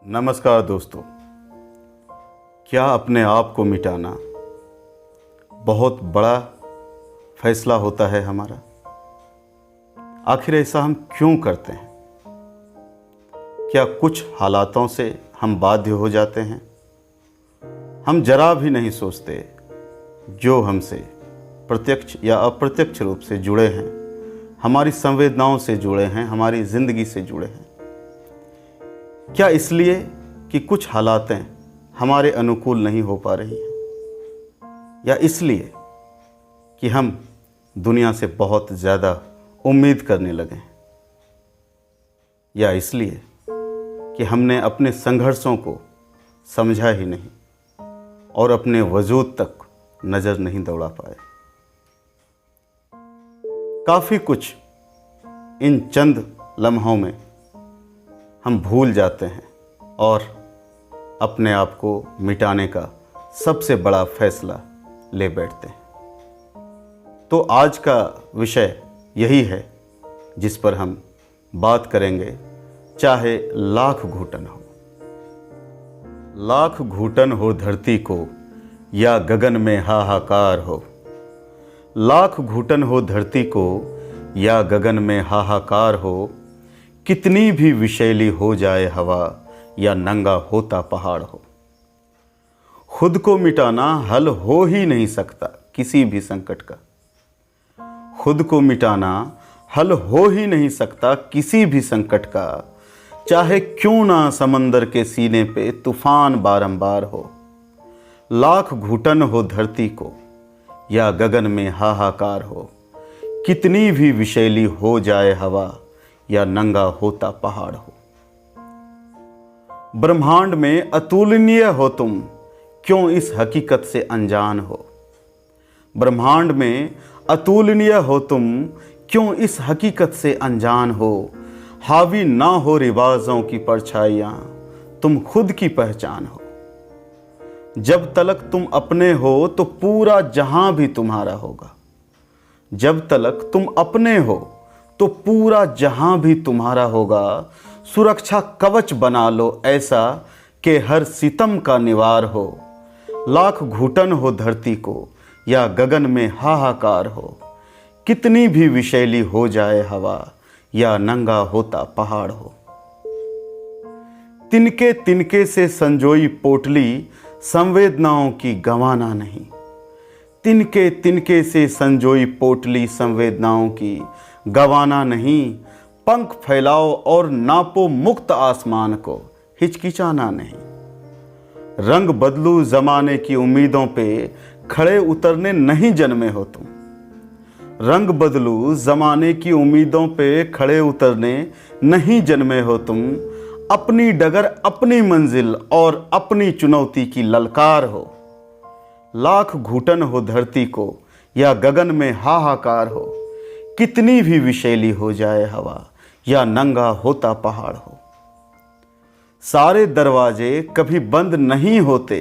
नमस्कार दोस्तों। क्या अपने आप को मिटाना बहुत बड़ा फैसला होता है हमारा? आखिर ऐसा हम क्यों करते हैं? क्या कुछ हालातों से हम बाध्य हो जाते हैं? हम जरा भी नहीं सोचते जो हमसे प्रत्यक्ष या अप्रत्यक्ष रूप से जुड़े हैं, हमारी संवेदनाओं से जुड़े हैं, हमारी ज़िंदगी से जुड़े हैं। क्या इसलिए कि कुछ हालातें हमारे अनुकूल नहीं हो पा रही हैं, या इसलिए कि हम दुनिया से बहुत ज़्यादा उम्मीद करने लगे हैं, या इसलिए कि हमने अपने संघर्षों को समझा ही नहीं और अपने वजूद तक नज़र नहीं दौड़ा पाए? काफ़ी कुछ इन चंद लम्हों में हम भूल जाते हैं और अपने आप को मिटाने का सबसे बड़ा फैसला ले बैठते हैं। तो आज का विषय यही है जिस पर हम बात करेंगे, चाहे लाख घुटन हो। लाख घुटन हो धरती को या गगन में हाहाकार हो। लाख घुटन हो धरती को या गगन में हाहाकार हो। कितनी भी विषैली हो जाए हवा या नंगा होता पहाड़ हो। खुद को मिटाना हल हो ही नहीं सकता किसी भी संकट का। खुद को मिटाना हल हो ही नहीं सकता किसी भी संकट का, चाहे क्यों ना समंदर के सीने पे तूफान बारंबार हो। लाख घुटन हो धरती को या गगन में हाहाकार हो। कितनी भी विषैली हो जाए हवा या नंगा होता पहाड़ हो। ब्रह्मांड में अतुलनीय हो तुम, क्यों इस हकीकत से अनजान हो। ब्रह्मांड में अतुलनीय हो तुम, क्यों इस हकीकत से अनजान हो। हावी ना हो रिवाजों की परछाइयां, तुम खुद की पहचान हो। जब तलक तुम अपने हो तो पूरा जहां भी तुम्हारा होगा। जब तलक तुम अपने हो तो पूरा जहां भी तुम्हारा होगा। सुरक्षा कवच बना लो ऐसा कि हर सितम का निवार हो। लाख घुटन हो धरती को या गगन में हाहाकार हो। कितनी भी विषैली हो जाए हवा या नंगा होता पहाड़ हो। तिनके तिनके से संजोई पोटली संवेदनाओं की गंवाना नहीं। तिनके तिनके से संजोई पोटली संवेदनाओं की गंवाना नहीं। पंख फैलाओ और नापो मुक्त आसमान को, हिचकिचाना नहीं। रंग बदलू जमाने की उम्मीदों पे खड़े उतरने नहीं जन्मे हो तुम। रंग बदलू जमाने की उम्मीदों पे खड़े उतरने नहीं जन्मे हो तुम। अपनी डगर अपनी मंजिल और अपनी चुनौती की ललकार हो। लाख घुटन हो धरती को या गगन में हाहाकार हो। कितनी भी विषैली हो जाए हवा या नंगा होता पहाड़ हो। सारे दरवाजे कभी बंद नहीं होते,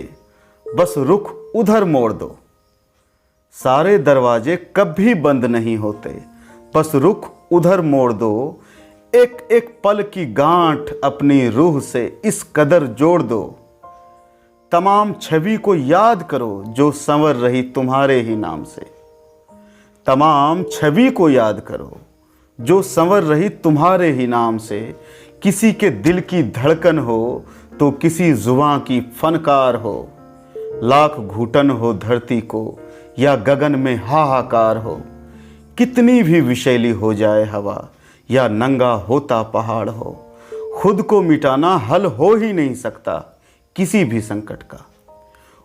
बस रुख उधर मोड़ दो। सारे दरवाजे कभी बंद नहीं होते, बस रुख उधर मोड़ दो। एक एक पल की गांठ अपनी रूह से इस कदर जोड़ दो। तमाम छवि को याद करो जो संवर रही तुम्हारे ही नाम से। तमाम छवि को याद करो जो संवर रही तुम्हारे ही नाम से। किसी के दिल की धड़कन हो तो किसी जुबां की फनकार हो। लाख घुटन हो धरती को या गगन में हाहाकार हो। कितनी भी विषैली हो जाए हवा या नंगा होता पहाड़ हो। खुद को मिटाना हल हो ही नहीं सकता किसी भी संकट का।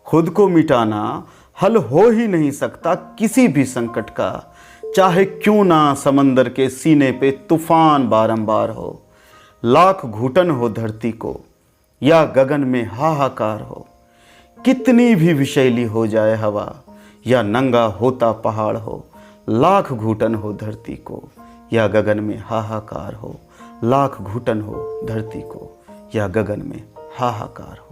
खुद को मिटाना हल हो ही नहीं सकता किसी भी संकट का, चाहे क्यों ना समंदर के सीने पे तूफान बारंबार हो। लाख घुटन हो धरती को या गगन में हाहाकार हो। कितनी भी विषैली हो जाए हवा या नंगा होता पहाड़ हो। लाख घुटन हो धरती को या गगन में हाहाकार हो। लाख घुटन हो धरती को या गगन में हाहाकार हो।